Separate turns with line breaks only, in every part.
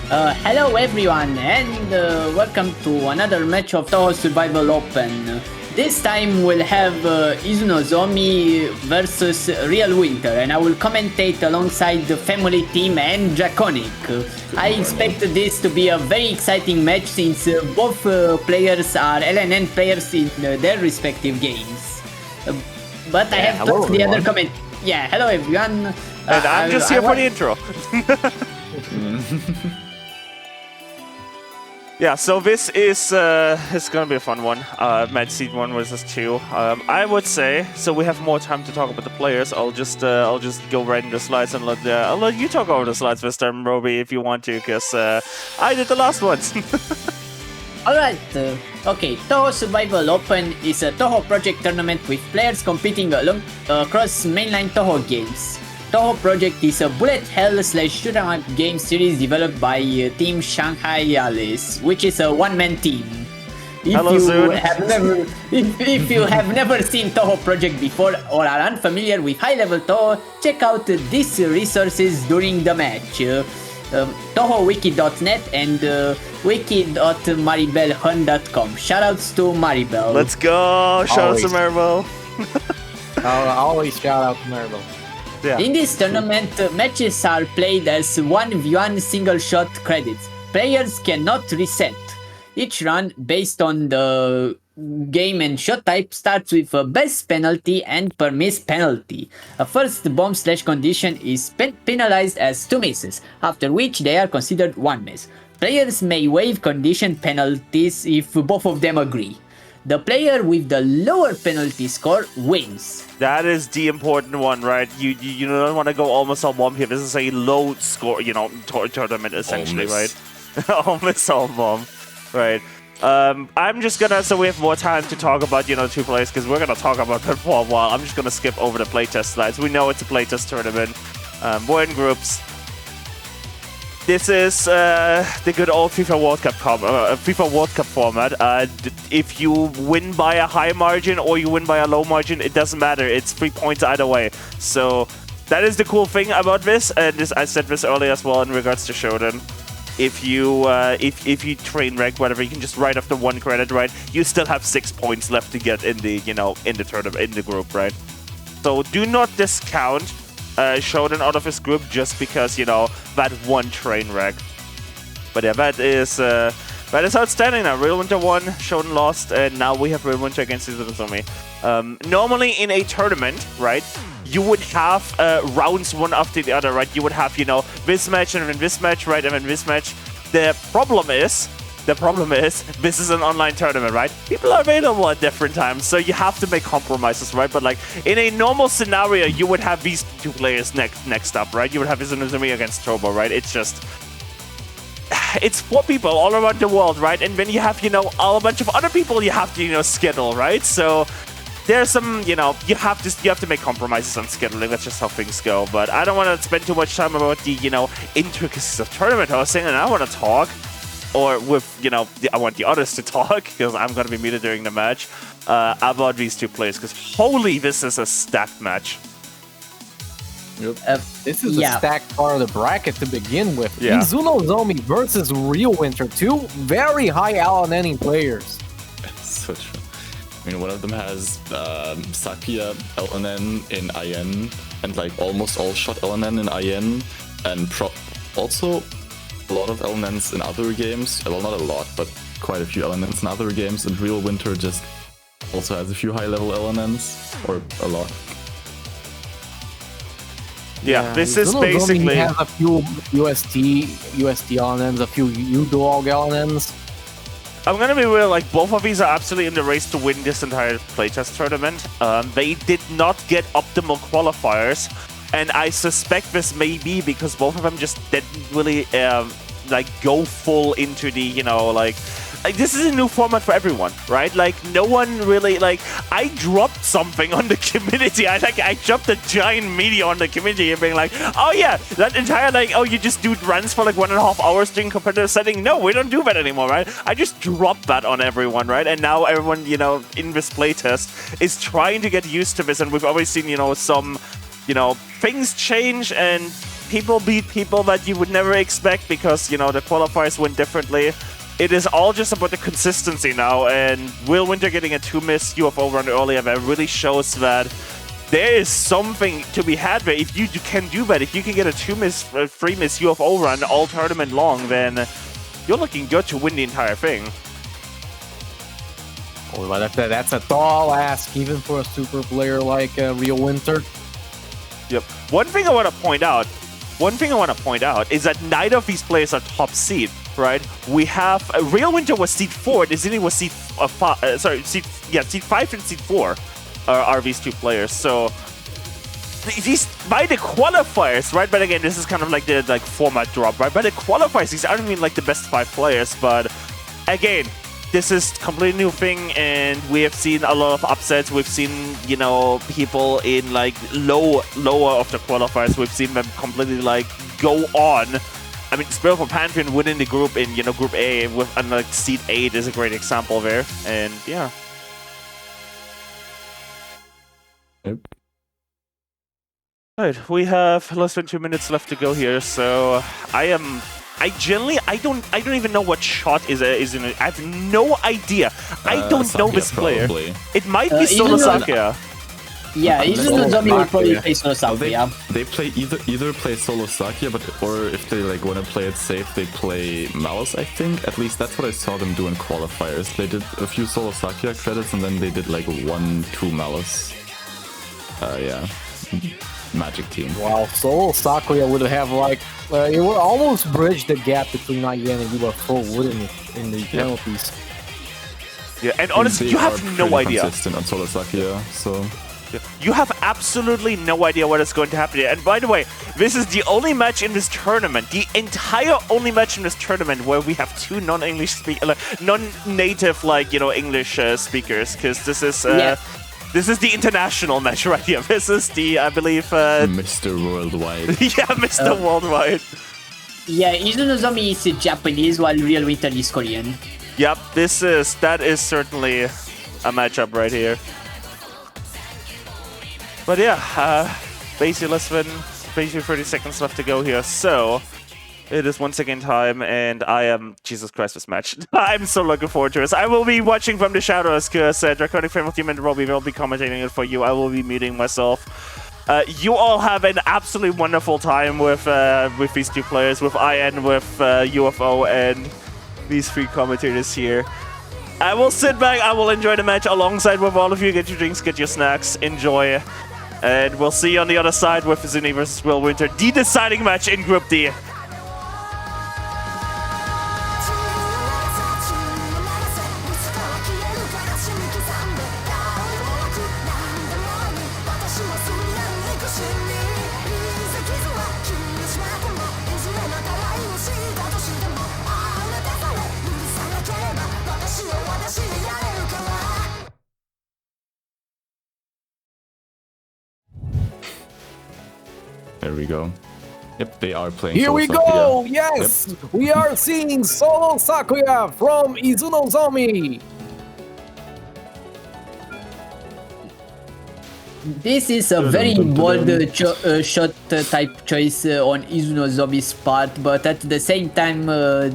Hello everyone and welcome to another match of Touhou Survival Open. This time we'll have IZNZI versus REALWINTER and I will commentate alongside the FamilyTeam and Draconic. I expect this to be a very exciting match since both players are LNN players in their respective games. But I have talked the other comment. Yeah, hello everyone.
And I'm just here for the intro. Yeah, so this is it's gonna be a fun one. Match seed 1 versus 2. I would say so. We have more time to talk about the players. I'll just go right into the slides and I'll let you talk over the slides this time, Roby, if you want to, because I did the last ones.
Alright, okay, Touhou Survival Open is a Touhou project tournament with players competing across mainline Touhou games. Touhou Project is a bullet hell / shoot-'em-up game series developed by Team Shanghai Alice, which is a one-man team. If you have never seen Touhou Project before or are unfamiliar with high-level Touhou, check out these resources during the match. TouhouWiki.net and wiki.maribelhun.com. Shoutouts to Maribel.
Let's go! Shoutouts to Maribel.
I'll always shout out to Maribel.
Yeah.
In this tournament, matches are played as 1v1 single-shot credits. Players cannot reset. Each run, based on the game and shot type, starts with a best penalty and per miss penalty. A first bomb / condition is penalized as 2 misses, after which they are considered 1 miss. Players may waive condition penalties if both of them agree. The player with the lower penalty score wins.
That is the important one, right? You don't want to go almost all bomb here. This is a low score, tournament essentially, right? Almost all bomb, right? I'm just gonna, so we have more time to talk about, two players, because we're gonna talk about that for a while. I'm just gonna skip over the playtest slides. We know it's a playtest tournament. We're in groups. This is the good old FIFA World Cup format. If you win by a high margin or you win by a low margin, it doesn't matter. It's 3 points either way. So that is the cool thing about this. And I said this earlier as well in regards to Shodan. If you train wreck whatever, you can just write off the 1 credit, right? You still have 6 points left to get in the in the tournament, in the group, right? So do not discount Shodan out of his group just because, that 1 train wreck. But yeah, that is outstanding now. REALWINTER won, Shodan lost, and now we have REALWINTER against IZNZI. Normally in a tournament, right, you would have rounds one after the other, right? You would have, this match and then this match, right, and then this match. The problem is, this is an online tournament, right? People are available at different times, so you have to make compromises, right? But like in a normal scenario, you would have these 2 players next up, right? You would have IZNZI against Turbo, right? It's 4 people all around the world, right? And then you have, a bunch of other people you have to, schedule, right? So there's some, you have to make compromises on scheduling. That's just how things go. But I don't want to spend too much time about the, intricacies of tournament hosting, and I want to talk. Or with, I want the others to talk, because I'm going to be muted during the match, about these 2 players, because holy, this is a stacked match.
Yep. This is a stacked part of the bracket to begin with.
Yeah.
IZNZI versus REALWINTER, 2 very high LNN players.
That's so true. I mean, one of them has Sakia LNN in IN, and like almost all shot LNN in IN, and also a lot of LNNs in other games. Well, not a lot, but quite a few LNNs in other games. And REALWINTER just also has a few high-level LNNs, or a lot.
Yeah, this is basically...
has a few UST LNNs, a few U-Dog LNNs.
I'm gonna be real, like, both of these are absolutely in the race to win this entire playtest tournament. They did not get optimal qualifiers. And I suspect this may be because both of them just didn't really, go full into the, like, this is a new format for everyone, right? Like, no one really, I dropped something on the community. I dropped a giant media on the community and being like, oh yeah, that entire, you just do runs for 1.5 hours during competitive setting. No, we don't do that anymore, right? I just dropped that on everyone, right? And now everyone, in this playtest is trying to get used to this. And we've always seen, some, things change and people beat people that you would never expect because, you know, the qualifiers went differently. It is all just about the consistency now, and REALWINTER getting a 2-miss UFO run earlier that really shows that there is something to be had there. If you can do that, if you can get a 2-miss, 3-miss UFO run all tournament long, then you're looking good to win the entire thing.
Oh, that's a tall ask, even for a super player like REALWINTER.
Yep. One thing I want to point out is that neither of these players are top seed, right? We have REALWINTER was seed 4, IZNZI was seed 5, seed 5 and seed 4 are these two players. So these by the qualifiers, right? But again, this is kind of like the format drop, right? By the qualifiers, these aren't even like the best 5 players, but again, this is completely new thing, and we have seen a lot of upsets. We've seen, you know, people in like lower of the qualifiers. We've seen them completely like go on. I mean, Spirit for Pantheon winning the group in, you know, Group A with like seed 8 is a great example there, and yeah.
Yep.
Right, we have less than 2 minutes left to go here, so I don't even know what shot is in it. I have no idea. I don't know this player.
Probably.
It might be Solo Sakuya.
Yeah, IZNZI will probably play Solo Sakuya.
They play either play Solo Sakuya, or if they like want to play it safe, they play Malice. I think at least that's what I saw them do in qualifiers. They did a few Solo Sakuya credits, and then they did like 1-2 Malice. Yeah. Magic team.
Wow, Solo Sakuya would have like it would almost bridge the gap between IN and UFO, wouldn't it, in the penalties?
Yeah, and honestly, you have no idea.
Consistent on Solo Sakuya, so
you have absolutely no idea what is going to happen here. And by the way, this is the only match in this tournament, the entire only match in this tournament where we have 2 non-English non-native, like, you know, English speakers, because this is. This is the international match right here. This is the, I believe...
Mr. Worldwide.
Yeah, Mr. Worldwide.
Yeah, IZNZI is Japanese while REALWINTER is Korean.
Yep, that is certainly a matchup right here. But yeah, basically 30 seconds left to go here. So, it is once again time, and I am... Jesus Christ, this match. I'm so looking forward to this. I will be watching from the shadows, because Draconic, FamilyTeam, and Roby will be commentating it for you. I will be muting myself. You all have an absolutely wonderful time with these 2 players, with IN, with UFO, and these 3 commentators here. I will sit back, I will enjoy the match alongside with all of you. Get your drinks, get your snacks, enjoy. And we'll see you on the other side with IZNZI versus REALWINTER, the deciding match in Group D.
There we go. Yep, they are playing.
Here
Solo
we
Sakuya.
go! Yes! Yep. We are seeing Solo Sakuya from IZNZI!
This is a very bold shot type choice on IZNZI's part, but at the same time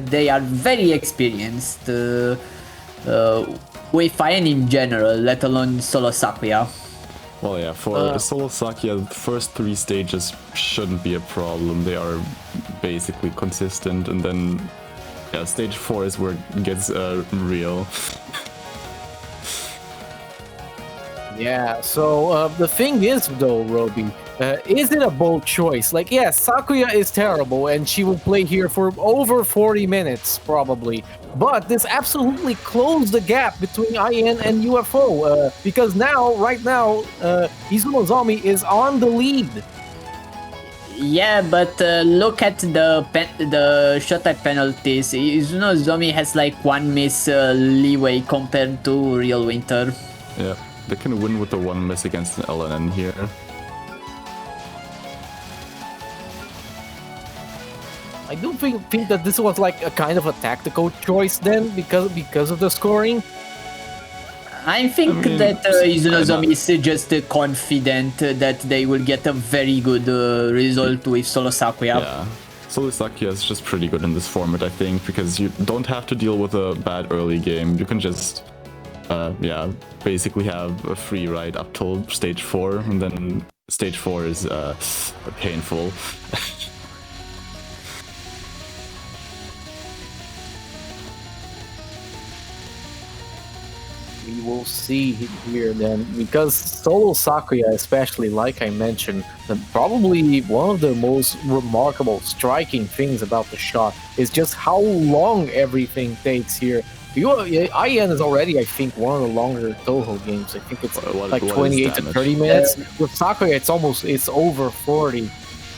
they are very experienced with IN in general, let alone Solo Sakuya.
Well, yeah, for Solo Sakuya, the first 3 stages shouldn't be a problem. They are basically consistent, and then yeah, stage 4 is where it gets real.
Yeah, so the thing is though, Roby, is it a bold choice? Like, yeah, Sakuya is terrible and she will play here for over 40 minutes, probably. But this absolutely closed the gap between IN and UFO, because now, right now, IZNZI is on the lead.
Yeah, but look at the shot type penalties. IZNZI has like 1 miss leeway compared to REALWINTER.
Yeah. They can win with the 1 miss against an LNN here.
I do think that this was like a kind of a tactical choice then, because of the scoring.
I think
mean,
that IZNZI
not-
is just confident that they will get a very good result with Solo Sakuya.
Yeah. Solo Sakuya is just pretty good in this format, I think, because you don't have to deal with a bad early game. You can just, basically have a free ride up till stage 4, and then stage 4 is painful.
We will see here then, because Solo Sakuya, especially, like I mentioned, probably one of the most remarkable, striking things about the shot is just how long everything takes here. IN is already, I think, one of the longer Touhou games. I think it's
What
28 to
damage?
30 minutes. With Sakuya, it's over 40.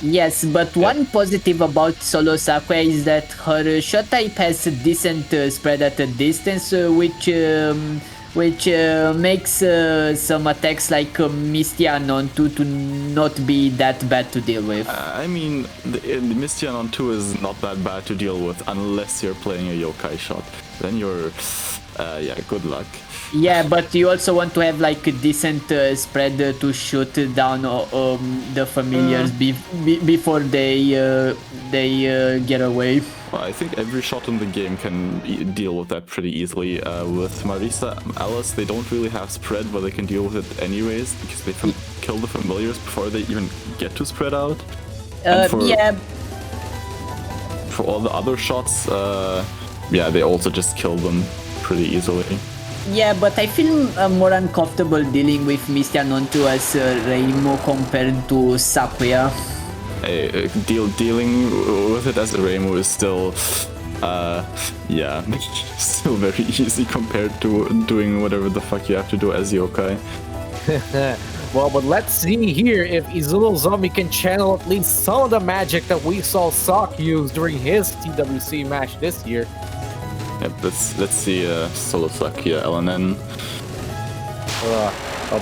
Yes, but one positive about Solo Sakuya is that her shot type has a decent spread at a distance, which makes some attacks like Misty Anon 2 to not be that bad to deal with.
I mean, the Misty Anon 2 is not that bad to deal with unless you're playing a yokai shot. Then you're, good luck.
Yeah, but you also want to have like a decent spread to shoot down the familiars before they get away.
Well, I think every shot in the game can deal with that pretty easily. With Marisa, Alice, they don't really have spread, but they can deal with it anyways because they kill the familiars before they even get to spread out. And for all the other shots, they also just kill them pretty easly.
Yeah, but I feel more uncomfortable dealing with Misty Anon 2 as Reimo compared to Sakuya.
Dealing with it as a Reimu is still, still very easy compared to doing whatever the fuck you have to do as yokai.
Well, but let's see here if IZNZI can channel at least some of the magic that we saw Sok use during his TWC match this year.
Yep, let's see Solo Sakuya LNN.
Well,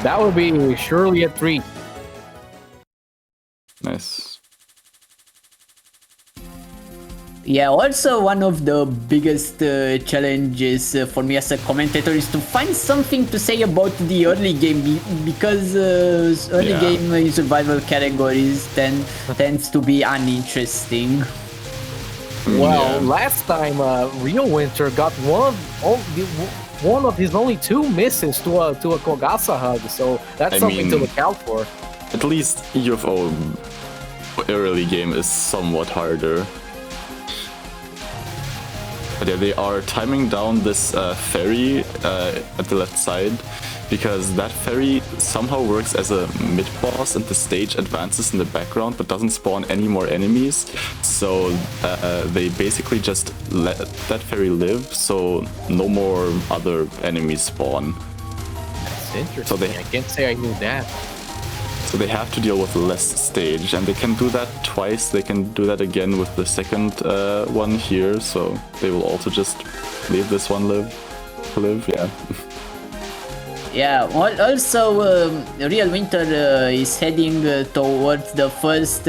that would be surely a treat.
Nice.
Yeah, also one of the biggest challenges for me as a commentator is to find something to say about the early game because early game in survival categories tends to be uninteresting.
Well, last time REALWINTER got one of his only 2 misses to a Kogasa hug, so that's something to look out for.
At least UFO early game is somewhat harder. But yeah, they are timing down this ferry at the left side because that ferry somehow works as a mid-boss and the stage advances in the background but doesn't spawn any more enemies. So they basically just let that ferry live so no more other enemies spawn.
That's interesting. I can't say I knew that.
So they have to deal with less stage, and they can do that twice. They can do that again with the second one here, so they will also just leave this one live, yeah.
Yeah, also REALWINTER is heading towards the first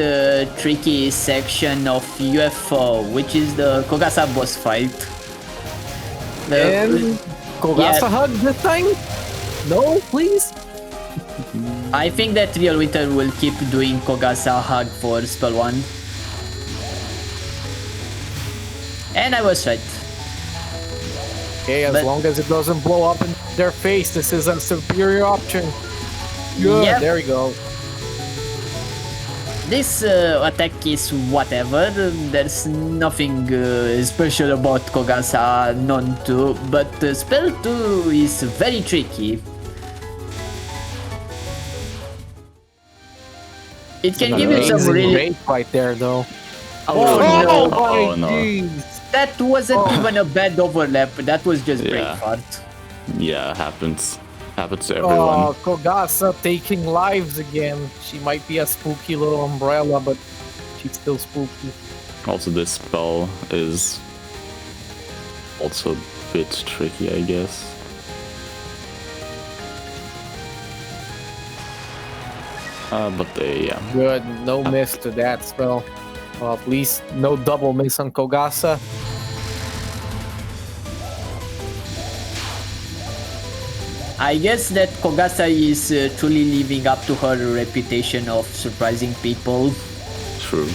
tricky section of UFO, which is the Kogasa boss fight.
And Kogasa hug this time? No, please?
I think that REALWINTER will keep doing Kogasa hug for spell 1. And I was right.
Okay, as long as it doesn't blow up in their face, this is a superior option. Good, there we go.
This attack is whatever. There's nothing special about Kogasa non 2, but spell 2 is very tricky. It can give you some really
great right there, though.
Oh
no!
That wasn't even a bad overlap. That was just great fart.
Yeah, happens to everyone.
Oh, Kogasa taking lives again. She might be a spooky little umbrella, but she's still spooky.
Also, this spell is also a bit tricky, I guess. But
Good, no miss to that spell. Well, at least no double miss on Kogasa.
I guess that Kogasa is truly living up to her reputation of surprising people.
True.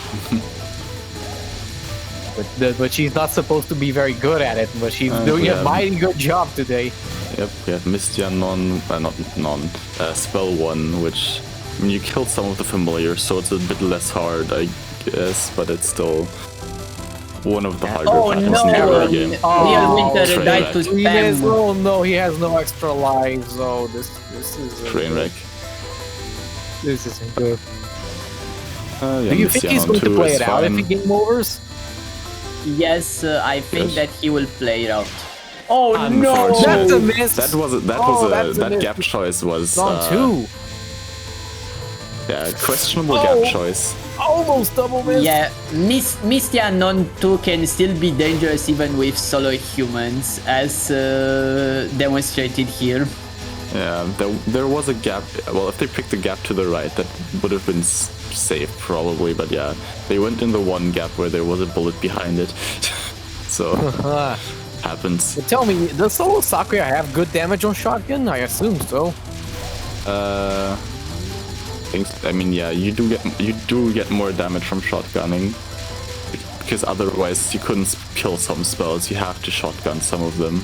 But she's not supposed to be very good at it, but she's doing a
yeah.
mighty good job today.
Yep, we have Mistia Spell 1, which I mean, you killed some of the familiars, so it's a bit less hard, I guess, but it's still one of the harder patterns in the game.
Real Winter
train
died
wreck.
to
He has,
spam.
oh no, he has no extra lives. Oh, this is
Train wreck.
This isn't good.
Yeah,
Do you think he's going to play it out if he game overs?
Yes, I think
Yes.
that he will play it out. Oh no!
That's a miss.
That
miss.
gap choice was
On two.
yeah, questionable gap choice.
Almost double miss.
Yeah, Mistia Non 2 can still be dangerous even with solo humans, as demonstrated here.
Yeah, there was a gap. Well, if they picked the gap to the right, that would have been safe probably. But yeah, they went in the one gap where there was a bullet behind it. So happens.
But tell me, does solo Sakuya have good damage on shotgun? I assume so.
I mean, yeah, you do get more damage from shotgunning, because otherwise you couldn't kill some spells. You have to shotgun some of them.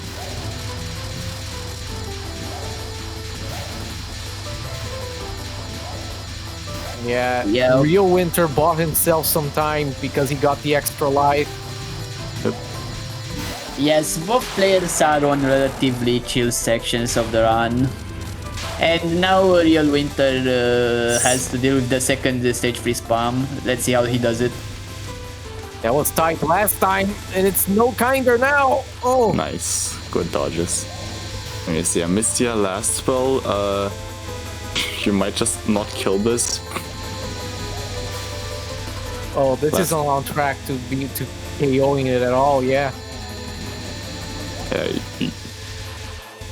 Yeah. Real Winter bought himself some time because he got the extra life.
Yes, both players are on relatively chill sections of the run. And now Real Winter has to deal with the second stage free spam. Let's see how he does it.
That was tight last time, and it's no kinder now. Oh,
Nice, good dodges. Let me see. I missed your last spell. You might just not kill this.
oh, this
Last-
isn't on track to KOing it at all. Yeah.
Yeah,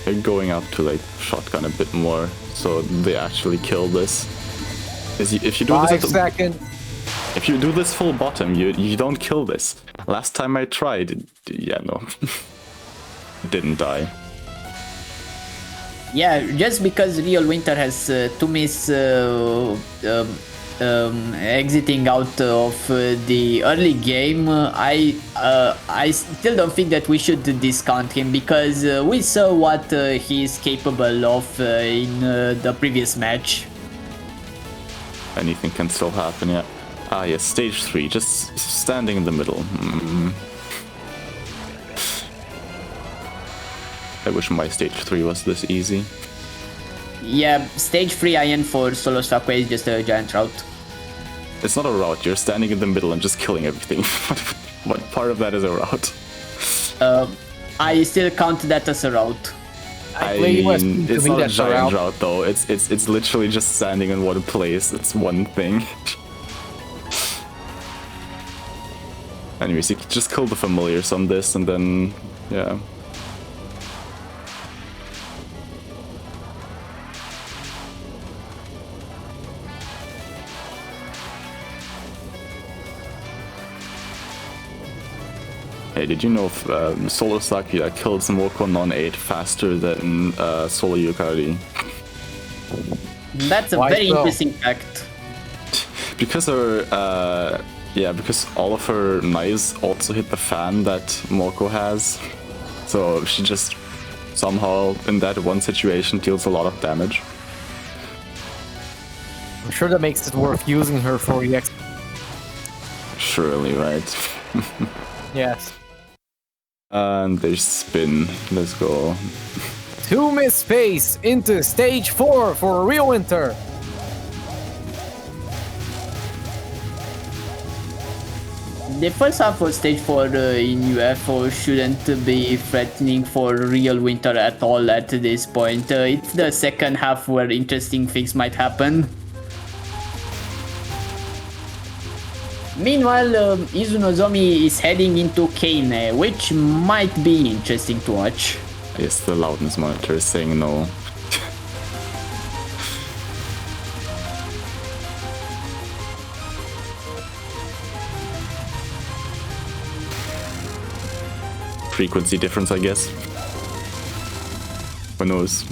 you're going up to like shotgun a bit more, so they actually kill this. If you do
5
this,
seconds.
if you do this full bottom, you don't kill this. Last time I tried, yeah, no, didn't die.
Yeah, just because Real Winter has two miss exiting out of the early game, I still don't think that we should discount him, because we saw what he's capable of in the previous match.
Anything can still happen, yeah. Ah, yes, stage 3, just standing in the middle. I wish my stage 3 was this easy.
Yeah, stage 3 IN for solo Sakuya is just a giant route.
It's not a route, you're standing in the middle and just killing everything. What part of that is a route?
I still count that as a route.
I
play US
mean,
to
it's
me
not a
that's a
giant
route.
route though. It's literally just standing in one place. It's one thing. Anyways, you can just kill the familiars on this, and then yeah. Hey, did you know Solo Sakuya killed Smoko Non-8 faster than Solo Yukari?
That's a
Why
very
so?
interesting fact.
Because because all of her knives also hit the fan that Moko has. So she just somehow, in that one situation, deals a lot of damage.
I'm sure that makes it worth using her for the next.
Surely, right?
Yes.
And there's spin. Let's go.
2 miss space into stage 4 for Real Winter.
The first half of stage 4 in UFO shouldn't be threatening for Real Winter at all at this point. It's the second half where interesting things might happen. Meanwhile, Izunozomi is heading into Kane, which might be interesting to watch.
Yes, the loudness monitor is saying no. Frequency difference, I guess. Who knows?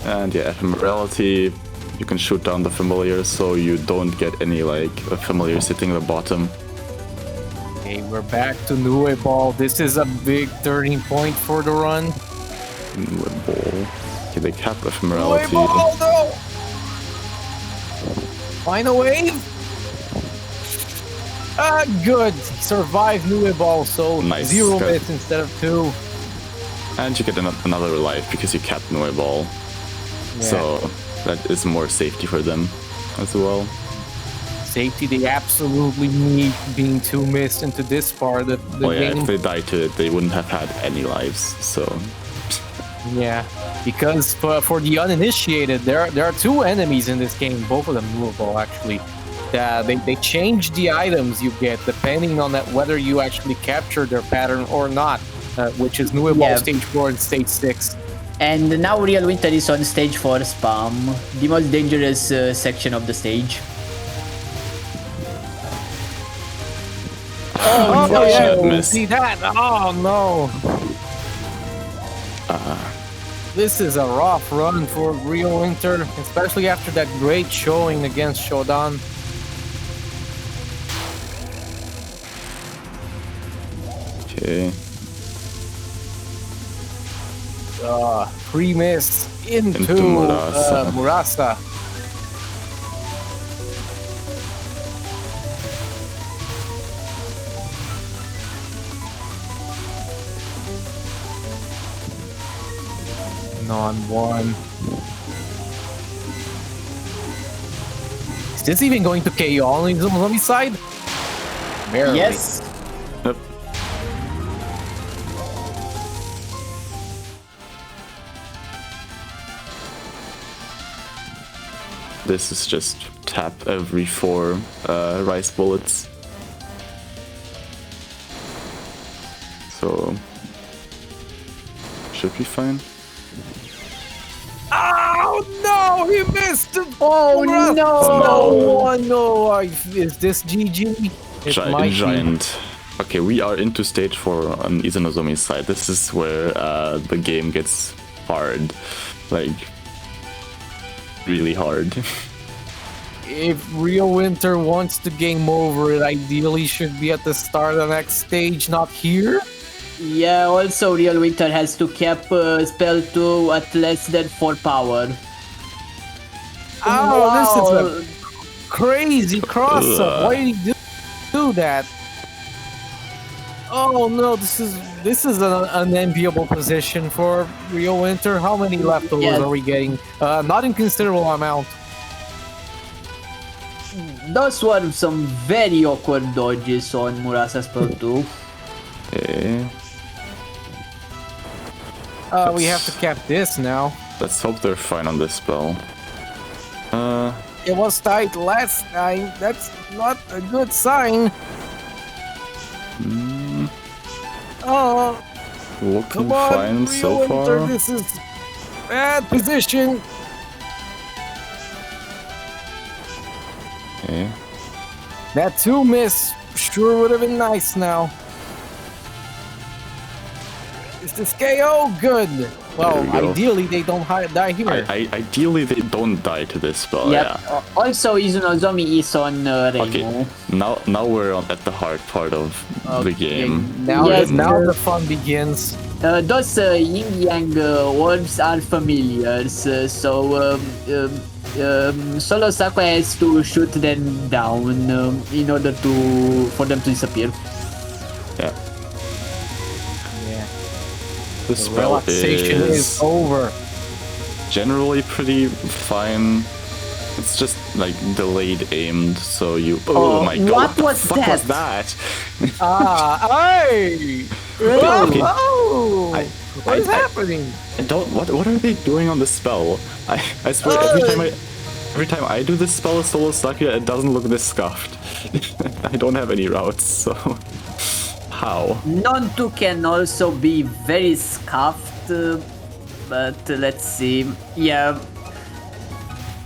And yeah, ephemerality. You can shoot down the familiars so you don't get any like familiar sitting at the bottom.
Okay, we're back to Nue Ball. This is a big turning point for the run.
Nue Ball. Okay, they cap
Nue
ephemerality.
Ball, no! Final wave? Good. Survived Nue Ball, so
Nice.
0
Good.
miss instead of 2.
And you get another life because you capped Nue Ball.
Yeah.
So that is more safety for them as well.
Safety they absolutely need being 2 missed into this part of the
Oh yeah,
game.
if they died to it, they wouldn't have had any lives. So
Yeah, because for the uninitiated, there are 2 enemies in this game, both of them movable actually. They change the items you get depending on that whether you actually capture their pattern or not, which is Nue Ball
Yeah.
Stage 4 and Stage 6.
And now Real Winter is on stage 4 spam, the most dangerous section of the stage.
Oh,
no.
yeah,
Miss.
see that? Oh no! This is a rough run for Real Winter, especially after that great showing against Shodan.
okay.
Pre-miss into
Murasa.
Murasa. Non-1. Is this even going to KO on the zombie side? Barely.
Yes.
Yep. This is just tap every 4 rice bullets. So should be fine.
Oh no, he missed it!
Oh
Murasa.
no!
Oh no! Is this GG? It might be.
Giant. Okay, we are into stage 4 on IZNZI's side. This is where the game gets hard. Like, really hard.
If Real Winter wants to game over, it ideally should be at the start of the next stage, not here.
Yeah, also Real Winter has to cap spell 2 at less than 4 power.
Oh, this is
Wow.
a crazy cross-up. Why did he do that? Oh no, this is an unenviable position for Real Winter. How many leftovers
Yeah.
are we getting? Not in considerable amount.
Those were some very awkward dodges on Murasa's spell 2.
Okay.
We have to cap this now.
Let's hope they're fine on this spell.
It was tight last time. That's not a good sign. Oh,
Looking
come on,
fine
Real
so
Winter.
far.
This is bad position.
Okay.
That 2 miss sure would have been nice now. Is this KO? Good. Well,
There we go.
ideally they don't die here.
Ideally, they don't die to this spell.
Yep.
Yeah.
Also, Izunozomi is on
Okay.
Reimo.
Now we're at the hard part of the game.
Now,
Yes,
now
sir.
the fun begins.
Those Yin Yang orbs are familiars, so Solo Sakuya has to shoot them down in order for them to disappear.
Yeah.
Yeah.
The
The
spell
relaxation is over.
generally pretty fine. It's just like delayed aimed, so you. Oh my god!
what
What the
was
fuck was
that?
that?
Hey!
Okay.
Oh!
I-
What is
I-
happening?
I don't. What are they doing on the spell? I swear every time I do this spell with Solo Sakuya, it doesn't look this scuffed. I don't have any routes, so how?
Non-2 can also be very scuffed, but let's see. Yeah.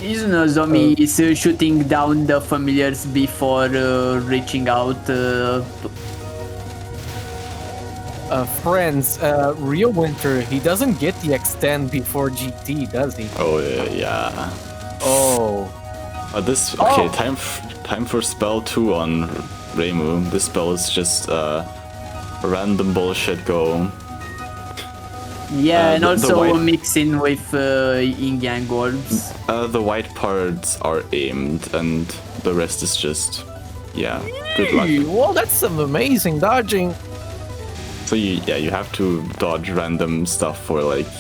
Izunozomi is shooting down the familiars before reaching out.
friends, Real Winter, he doesn't get the extend before GT, does he?
Oh yeah.
Oh.
This okay. Time for spell 2 on Reimu. This spell is just random bullshit go.
Yeah, and
the
also
white-
mixing with yin-yang orbs.
The white parts are aimed, and the rest is just, yeah, good luck.
Well, that's some amazing dodging.
So you have to dodge random stuff for like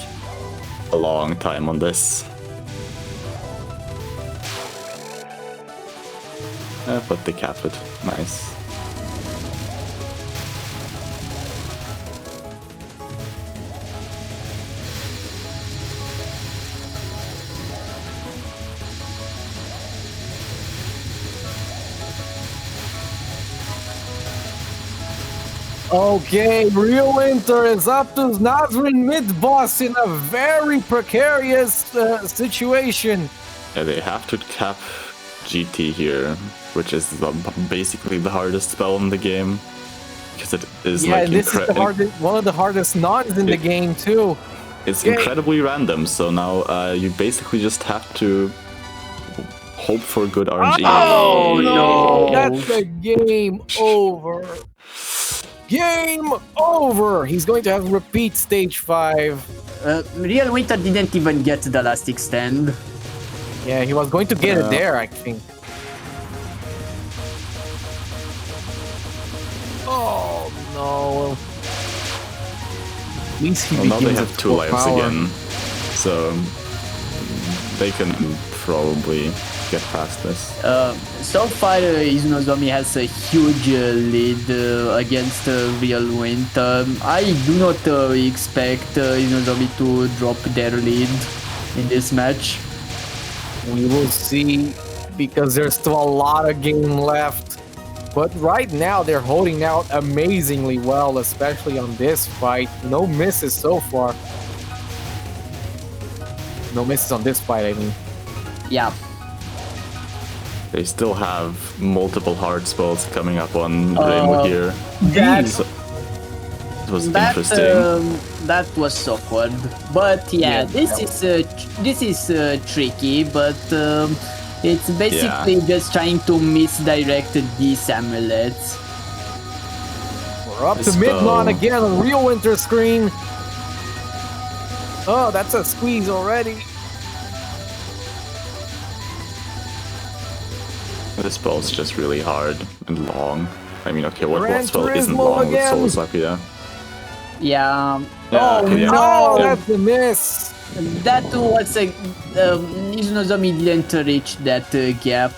a long time on this. But they cap it. Nice.
Okay, Real Winter is up to Nazrin mid-boss in a very precarious situation.
Yeah, they have to cap GT here, which is basically the hardest spell in the game. Because it is
Yeah,
like
this is the one of the hardest nons in the game too.
It's
Okay.
incredibly random, so now you basically just have to hope for good RNG.
Oh no, that's a game over. Game over! He's going to have repeat stage 5.
Real Winter didn't even get the last extend.
Yeah, he was going to get it there, I think. Oh no. At least he
Well, now they
begins
have
at
2
full
lives
power.
again, so they can probably get past this.
So far, IZNZI has a huge lead against Real Winter. I do not expect IZNZI to drop their lead in this match.
We will see, because there's still a lot of game left. But right now, they're holding out amazingly well, especially on this fight. No misses so far. No misses on this fight, I mean.
Yeah.
They still have multiple hard spells coming up on Reimu here.
That,
So, it was interesting.
that was awkward. But yeah, this is tricky, but it's basically just trying to misdirect these amulets.
We're up to
This
mid-mon
spell-
again on Real Winter screen. Oh, that's a squeeze already.
This spell is just really hard and long. I mean, okay, what
Gran
spell isn't
Turismo
long
again.
with Soul Sakuya?
Yeah.
Yeah,
Oh
okay, yeah.
no,
Yeah.
that's a miss.
That was a IZNZI didn't reach that gap.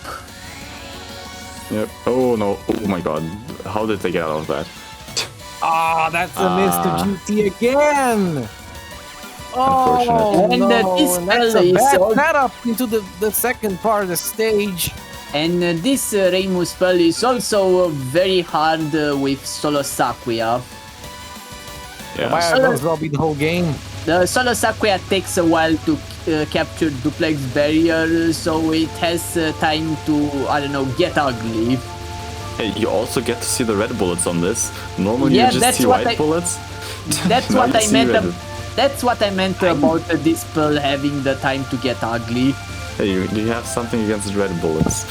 Yep. Oh no, oh my god. How did they get out of that?
Ah, that's a miss to GT again. Oh
Unfortunate.
And,
no,
this
and that's
spell
a
is
bad
so-
setup into the second part of the stage.
And this Reimu spell is also very hard with Solo Sakuya.
Yeah.
Might as well be the whole game.
The Solo Sakuya takes a while to capture duplex barrier, so it has time to, I don't know, get ugly.
Hey, you also get to see the red bullets on this. Normally
Yeah,
you just
that's
see
what
white
I-
bullets.
That's
Now
what
you
I
see
meant.
red.
That's what I meant about this spell having the time to get ugly.
Hey, you have something against red bullets.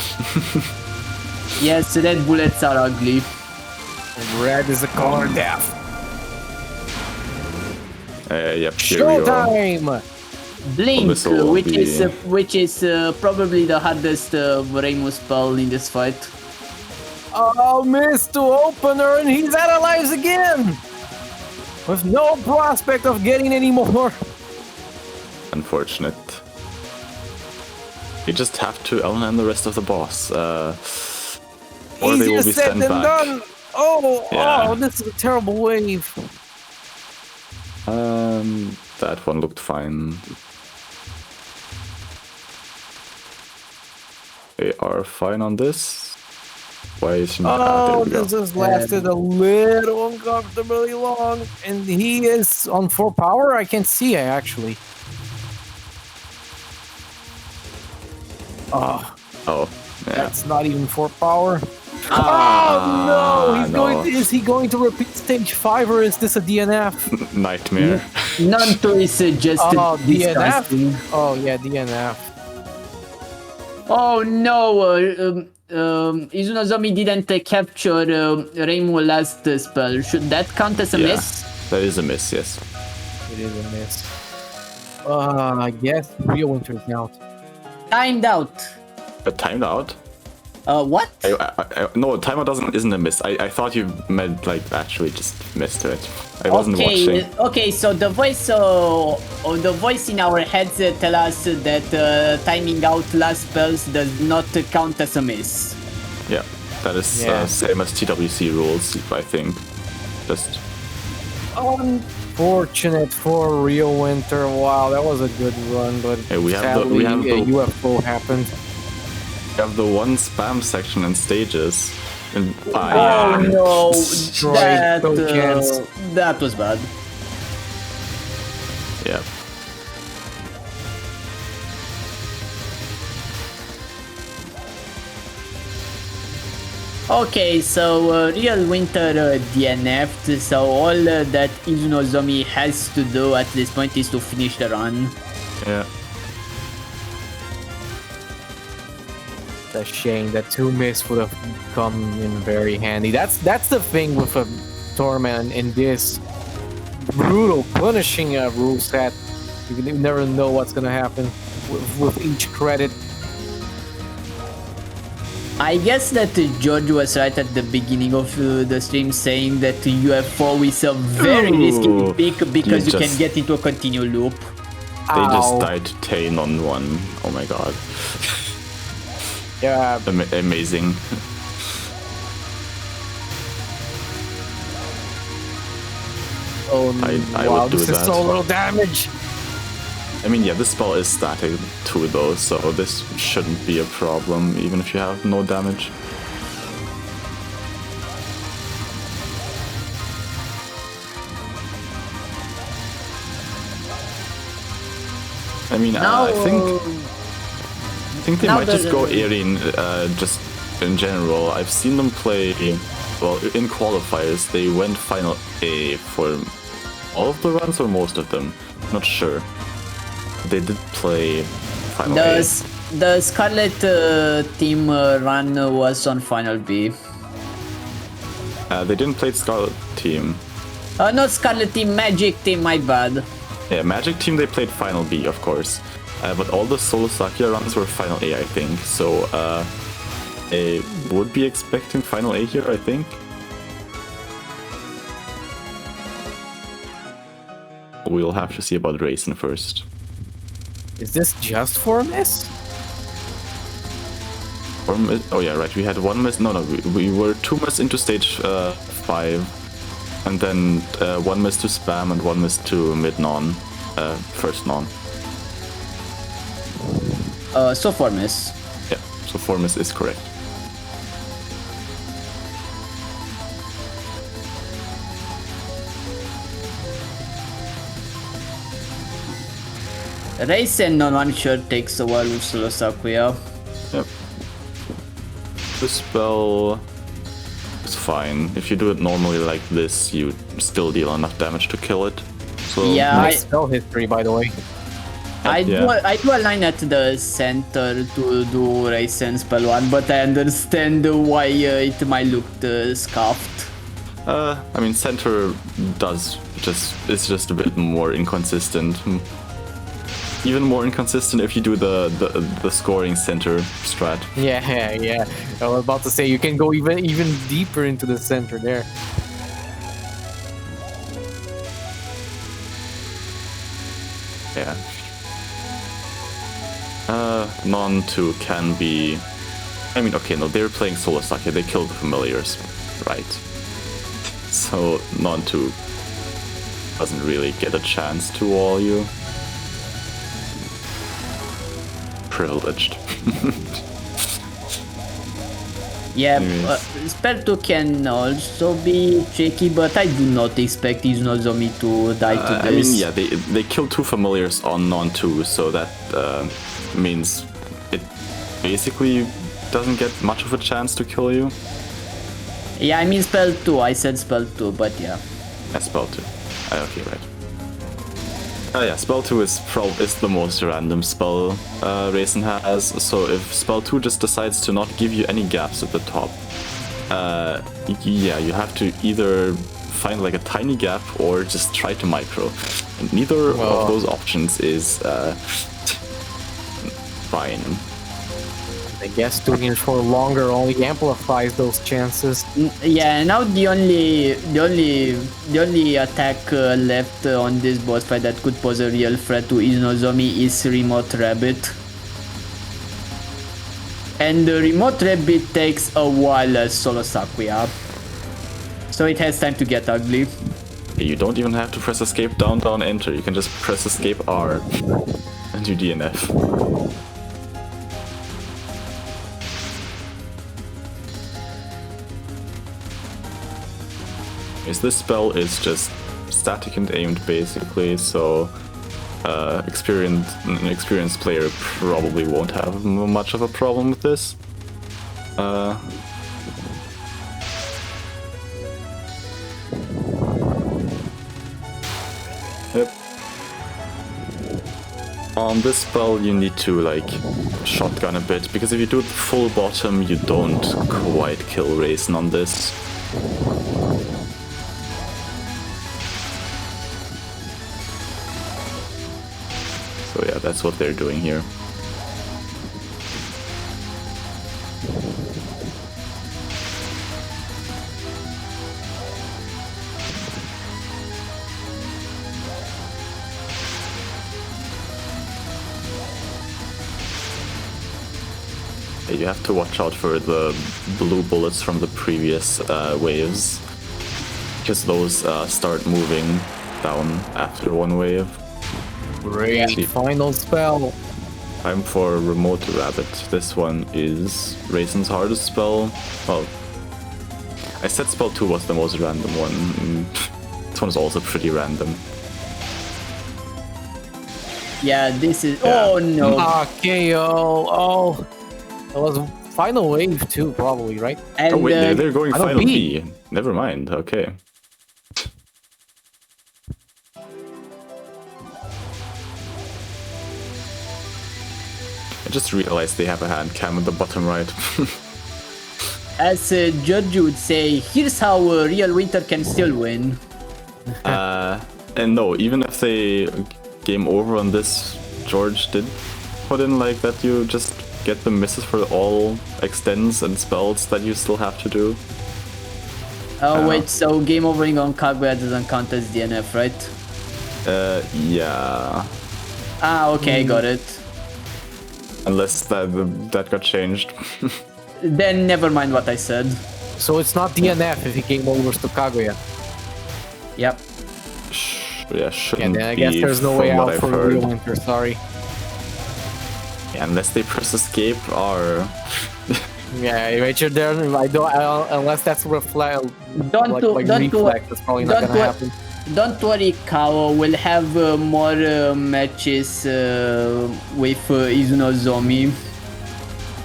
Yes, red bullets are ugly.
Red is the color of death.
Yep, here we go.
Showtime!
Blink,
this will
which is probably the hardest Reimu spell in this fight.
Oh, miss to opener, and he's out of lives again! With no prospect of getting any more.
Unfortunate. You just have to LN the rest of the boss. Or they
Easier
will be
said
sent
than
back.
done. Oh,
Yeah.
oh, this is a terrible wave.
That one looked fine. They are fine on this. Why is she not? There
Oh,
we go.
this has lasted a little uncomfortably long, and he is on 4 power. I can see it actually. Oh,
Oh, yeah.
that's not even 4 power. Oh no! He's
no.
going. Is he going to repeat stage 5 or is this a DNF?
Nightmare.
Nanto is just
Oh,
disgusting.
DNF. Oh yeah, DNF.
Oh no! Izunozomi didn't capture Reimu last spell. Should that count as a
Yeah,
miss?
that is a miss, yes.
It is a miss. I guess Real Winter is out.
Timed out.
But timed out?
What?
No, timeout isn't a miss. I thought you meant like actually just missed it. I wasn't watching.
Okay, so the voice in our heads tell us that timing out last spells does not count as a miss.
Yeah, that is same as TWC rules, I think. Just
Unfortunate for Real Winter. Wow, that was a good run, but
we have
sadly,
the
UFO happened.
we have the one spam section and stages. And
Oh no,
Destroyed tokens.
that was bad.
Yeah.
Okay, so Real Winter DNF'd, so all that Izunozomi has to do at this point is to finish the run.
Yeah.
It's a shame that 2 miss would have come in very handy. That's the thing with a tournament in this brutal, punishing rule set. You never know what's gonna happen with each credit.
I guess that George was right at the beginning of the stream saying that UFO is a very risky pick because you can get into a continual loop.
They just
Ow.
died to Tane on one. Oh my god.
Yeah,
Amazing.
oh
I
wow,
would do
this
that.
is so little damage.
I mean, yeah, this spell is static too, though, so this shouldn't be a problem, even if you have no damage. I mean,
Now,
I think they
now
might just
the-
go Erin, just in general. I've seen them play, well, in qualifiers, they went Final A for all of the runs or most of them. Not sure. They did play Final A.
The Scarlet team run was on Final B.
They didn't play Scarlet Team.
Not Scarlet team, Magic team, my bad.
Yeah, Magic Team, they played Final B, of course. But all the Solo Sakia runs were Final A, I think. So, I would be expecting Final A here, I think. We'll have to see about Racing first.
Is this just for a miss?
Or oh yeah, right, we had 1 miss. No, we were 2 miss into stage 5. And then 1 miss to spam and 1 miss to mid non, first non.
So 4 miss.
Yeah, so 4 miss is correct.
Race and non-one shot takes a while with Solo Sakuya.
Yep. This spell is fine. If you do it normally like this, you still deal enough damage to kill it. So
Yeah,
Nice spell history, by the way.
I do a line at the center to do Race and spell 1, but I understand why it might look scuffed.
I mean, center is just a bit more inconsistent. Even more inconsistent if you do the scoring center strat.
Yeah. I was about to say you can go even deeper into the center there.
Yeah. Non 2 can be. I mean, okay, no, they're playing Solo Sakia. They killed the familiars, right? So non 2 doesn't really get a chance to wall you. Privileged.
Yeah,
Anyways.
spell 2 can also be tricky, but I do not expect Izunozomi to die to
I mean,
this.
yeah, they killed 2 familiars on non 2, so that means it basically doesn't get much of a chance to kill you.
Yeah, I mean spell 2. I said spell 2, but yeah.
Spell 2. Okay, right. Yeah, spell 2 is the most random spell Raisin has. So if spell 2 just decides to not give you any gaps at the top, yeah, you have to either find like a tiny gap or just try to micro. And neither of those options is fine.
I guess doing it for longer only amplifies those chances.
Yeah, now the only attack left on this boss fight that could pose a real threat to IZNZI is Remote Rabbit. And the Remote Rabbit takes a while as Solo Sakuya. So it has time to get ugly.
You don't even have to press escape down, down, enter. You can just press escape R and do DNF. This spell is just static and aimed basically, so an experienced player probably won't have much of a problem with this. Yep. On this spell you need to like shotgun a bit, because if you do it full bottom you don't quite kill Raisin on this. So yeah, that's what they're doing here. You have to watch out for the blue bullets from the previous waves, because those start moving down after one wave.
Great final spell.
Time for Remote Rabbit. This one is Raisin's hardest spell. Well, I said spell 2 was the most random one. This one is also pretty random.
Yeah, this is... Oh no!
KO! Oh! That was final wave too, probably, right?
And,
oh wait, they're going final
B.
B. Never mind, okay. I just realized they have a hand cam at the bottom right.
As Judge would say, here's how Real Winter can still win.
And no, even if they game over on this, George did put in like that you just get the misses for all extends and spells that you still have to do.
Oh wait, so game overing on Kaguya doesn't count as DNF, right?
Yeah.
Ah, okay, got it.
Unless that got changed.
Then never mind what I said.
So it's not DNF if he game overs to Kaguya.
Yep.
Yeah, shouldn't
then I guess
be,
there's no way
from what
out
I've
for
heard.
Real Winter, sorry.
Yeah, unless they press escape or...
Yeah, Richard, there, I don't, unless that's reflect,
Don't
reflex, that's probably not gonna happen.
Don't worry, Kao. We'll have more matches with IZNZI.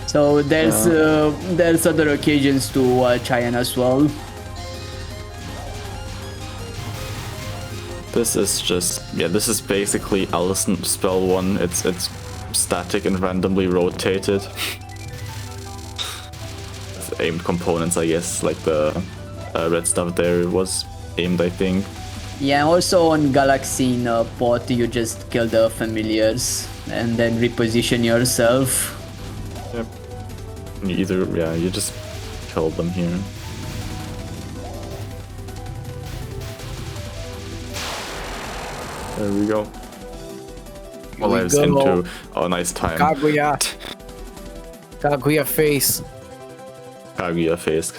So there's other occasions to try as well.
This is just, yeah, this is basically Allison spell 1. It's static and randomly rotated. It's aimed components, I guess, like the red stuff there was aimed, I think.
Yeah, also on Galaxy in pot, you just kill the familiars and then reposition yourself.
Yep. You just kill them here. There we go. Well, I was into... Oh, nice time.
Kaguya. Kaguya face.
Kaguya face.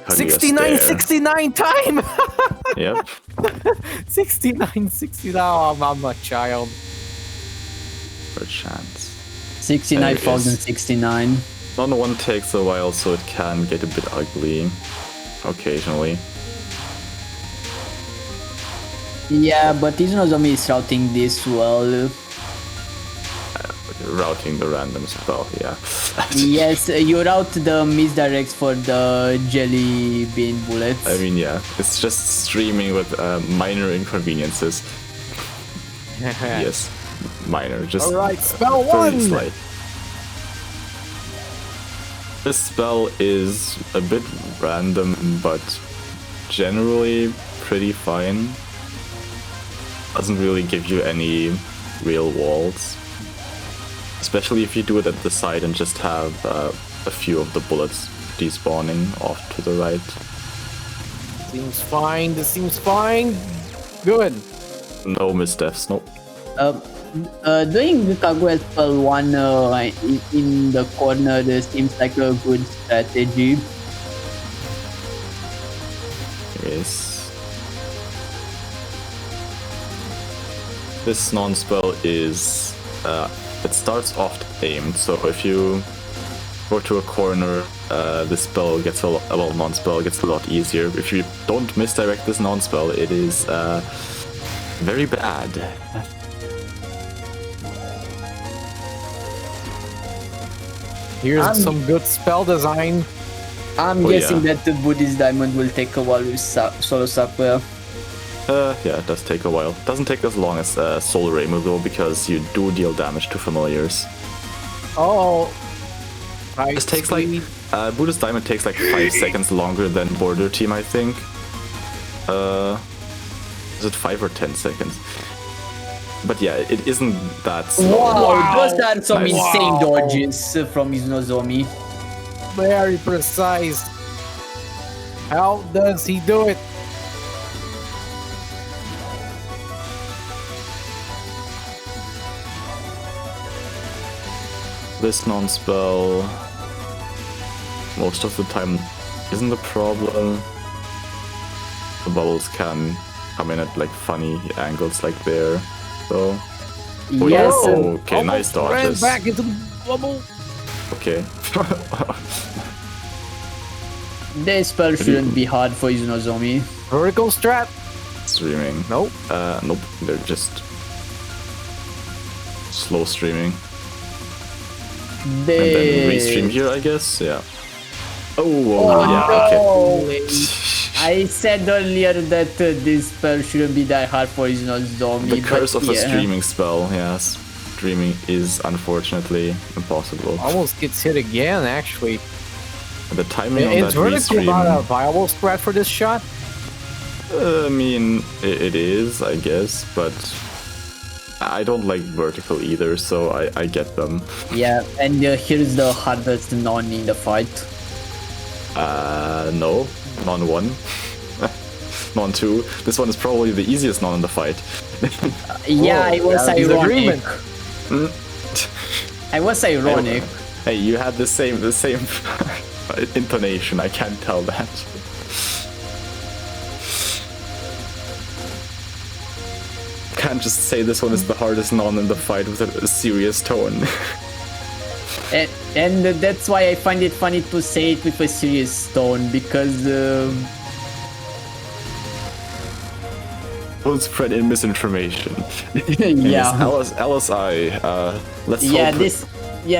69 time!
Yep.
69. Oh, I'm a child.
For a chance.
69,069.
Not one takes a while, so it can get a bit ugly. Occasionally.
Yeah, but IZNZI is routing this well.
routing the random spell, yeah.
Yes, you route the misdirects for the jelly bean bullets.
I mean, yeah, it's just streaming with minor inconveniences. Yes, minor, just
Alright, spell
very
one!
slight. This spell is a bit random, but generally pretty fine. Doesn't really give you any real walls. Especially if you do it at the side and just have a few of the bullets despawning off to the right.
Seems fine, this seems fine. Good.
No misdeaths, nope.
Doing the Kaguya spell 1 in the corner seems like a good strategy.
Yes. This non-spell is... it starts off aimed, so if you go to a corner, this spell gets well, non-spell gets a lot easier. If you don't misdirect this non-spell, it is very bad.
Here's some good spell design.
I'm guessing that the Buddhist Diamond will take a while with Solo Sakura.
Yeah, it does take a while. Doesn't take as long as Soul Reimu though, because you do deal damage to familiars.
Oh,
This takes like Buddhist Diamond takes like 5 seconds longer than Border Team, I think. Is it 5 or 10 seconds? But yeah, it isn't that slow.
Wow, those are some
Nice.
insane dodges from Izunozomi.
very precise. How does he do it?
This non-spell most of the time isn't a problem. The bubbles can come in at like funny angles like there. So
Yes,
oh, okay, nice
Almost ran
dodges.
back into the bubble.
Okay.
this spell shouldn't be hard for Izunozomi.
Vertical strat.
Streaming.
Nope.
Nope. They're just slow streaming. And then restream here, I guess. Yeah. Oh, yeah. Okay.
I said earlier that this spell shouldn't be that hard for Izunozomi.
The curse
but
of a
yeah.
streaming spell. Yes. Streaming is unfortunately impossible.
Almost gets hit again, actually.
The timing on
Is
that
vertical not a
restream.
viable strat for this shot?
I mean, it is, I guess, but I don't like vertical either, so I get them.
Yeah, and here's the hardest non in the fight.
No, non 1. Non 2. This one is probably the easiest non in the fight.
Yeah,
Whoa,
it was
yeah,
ironic.
disagreement.
I was ironic.
Hey, you had the same intonation, I can't tell that. Can't just say this one is the hardest non in the fight with a serious tone.
And that's why I find it funny to say it with a serious tone, because
Don't spread in misinformation.
yeah.
LSI, let's
Yeah,
hope...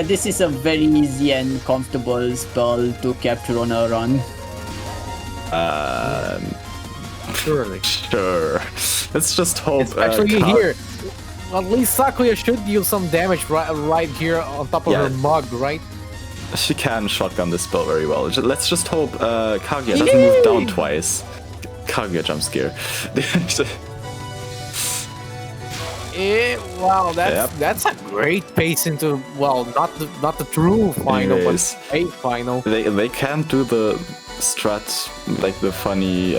this is a very easy and comfortable spell to capture on a run.
Surely.
Sure. Let's just hope...
Especially here. At least Sakuya should deal some damage right here on top of
Yeah.
her mug, right?
She can shotgun this spell very well. Let's just hope Kaguya doesn't move down twice. Kaguya jump scare.
Wow,
Yep.
that's a great pace into, well, not the true final, but
Anyways.
a final.
They can't do the strat, like the funny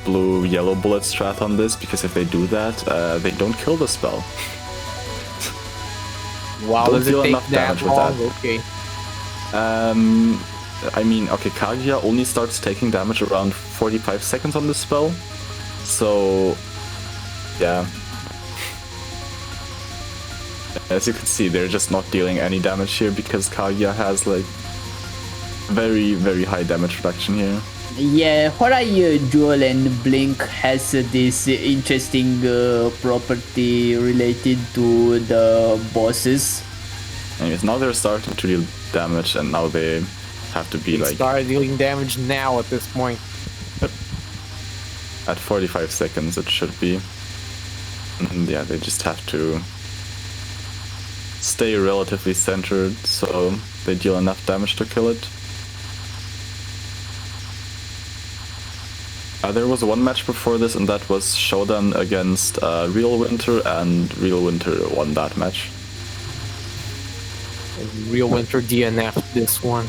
blue-yellow bullet strat on this, because if they do that, they don't kill the spell.
Wow,
Don't
does it
deal
take
enough
that
damage with
long?
that.
Okay.
I mean, okay, Kaguya only starts taking damage around 45 seconds on this spell, so yeah. As you can see, they're just not dealing any damage here because Kaguya has like very, very high damage reduction here.
Yeah, Horai Jewel and Blink has this interesting property related to the bosses.
Anyways, now they're starting to deal damage, and now they have to be like
Start dealing damage now at this point.
at 45 seconds. It should be. And yeah, they just have to stay relatively centered, so they deal enough damage to kill it. There was one match before this, and that was Shodan against REALWINTER, and REALWINTER won that match.
And REALWINTER DNF'd this one.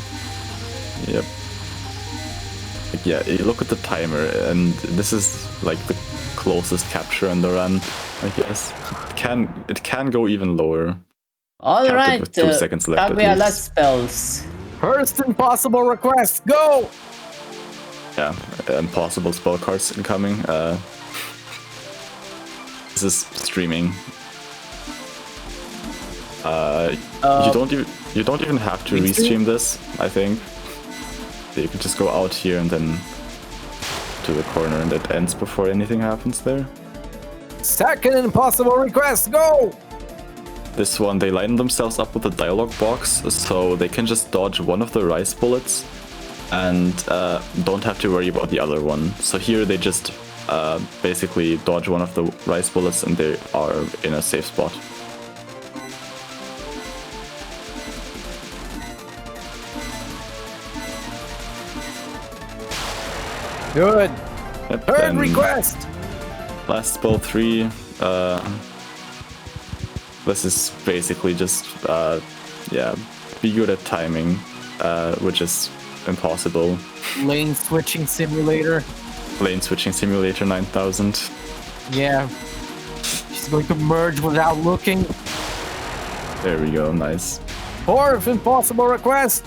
Yep. Like, yeah, you look at the timer, and this is like the closest capture in the run, I guess. It can go even lower.
All right,
with 2 seconds left at
Kaguya
least.
last spells.
First impossible request, go!
Yeah, impossible spell cards incoming. This is streaming. You don't even have to restream this, I think. You could just go out here and then to the corner, and it ends before anything happens there.
Second impossible request, go!
This one, they line themselves up with a dialogue box, so they can just dodge one of the rice bullets and don't have to worry about the other one. So here they just basically dodge one of the rice bullets and they are in a safe spot.
Good.
Yep,
Third
then
request!
last spell 3. This is basically just yeah, be good at timing, which is impossible.
Lane switching simulator.
Lane switching simulator 9000.
Yeah. She's going to merge without looking.
There we go, nice.
Fourth impossible request!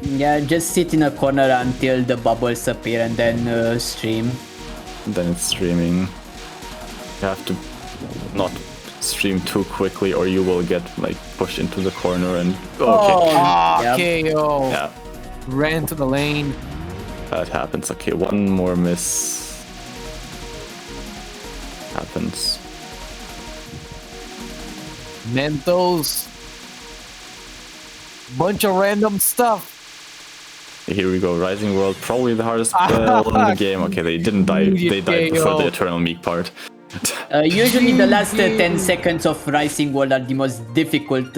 Yeah, just sit in a corner until the bubbles appear and then stream.
And then it's streaming. You have to not stream too quickly or you will get like pushed into the corner and okay.
Yep.
KO.
Yeah,
Ran to the lane.
that happens. Okay, one more miss happens.
Mentos. Bunch of random stuff.
Here we go, Rising World, probably the hardest spell in the game. Okay, they didn't die. They died before the Eternal Meek part.
Usually the last 10 seconds of Rising World are the most difficult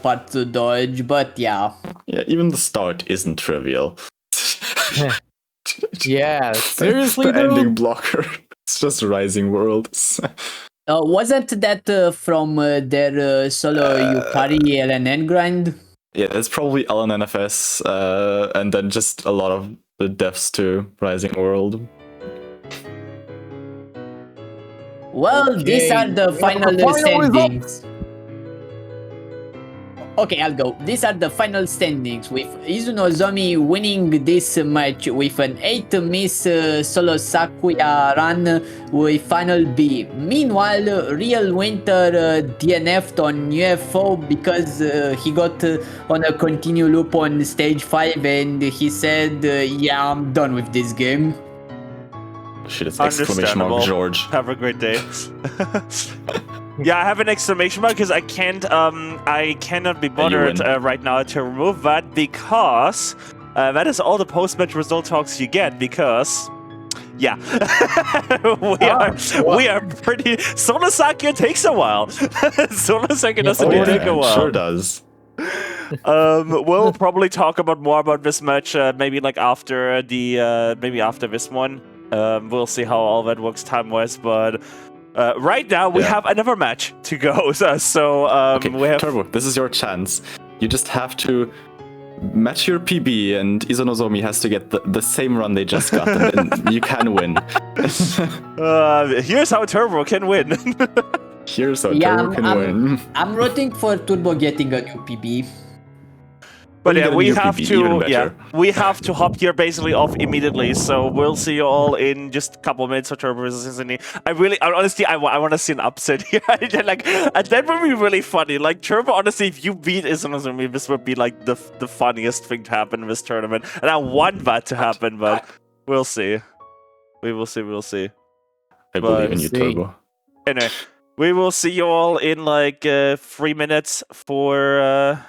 part to dodge, but yeah.
Yeah, even the start isn't trivial.
Yeah, seriously,
the ending
dude?
blocker. It's just Rising Worlds.
Wasn't that from their solo Yukari LNN grind?
Yeah, it's probably LNNFS, and then just a lot of the deaths to Rising World.
Well, these are the final standings. Okay, I'll go. These are the final standings, with Izunozomi winning this match with an 8-miss solo Sakuya run with final B. Meanwhile, REALWINTER DNF'd on UFO because he got on a continue loop on stage 5 and he said, yeah, I'm done with this game.
Shit, it's exclamation mark George.
Have a great day. Yeah, I have an exclamation mark because I cannot be bothered right now to remove that because that is all the post-match result talks you get because, yeah, we are pretty. Solo Sakuya takes a while. Solo Sakuya doesn't take a while.
Sure does.
We'll probably talk more about this match maybe like after this one. We'll see how all that works time-wise, but. Right now, we have another match to go. So
okay,
we have
Turbo, this is your chance. You just have to match your PB, and Izunozomi has to get the same run they just got, and then you can win.
Here's how Turbo can win.
Here's how Turbo can win.
I'm rooting for Turbo getting a new PB.
But yeah, we have to hop here basically off immediately. So we'll see you all in just a couple of minutes for Turbo versus IZNZI. I want to see an upset here. Like, and that would be really funny. Like Turbo, honestly, if you beat IZNZI, this would be like the funniest thing to happen in this tournament. And I want that to happen, but we'll see. We will see.
I believe in you, Turbo.
Anyway. We will see you all in like 3 minutes for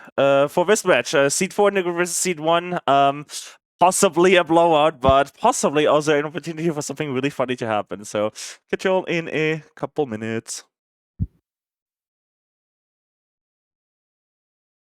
for this match. Seed 4 Nigga versus Seed 1. Possibly a blowout, but possibly also an opportunity for something really funny to happen. So catch you all in a couple minutes.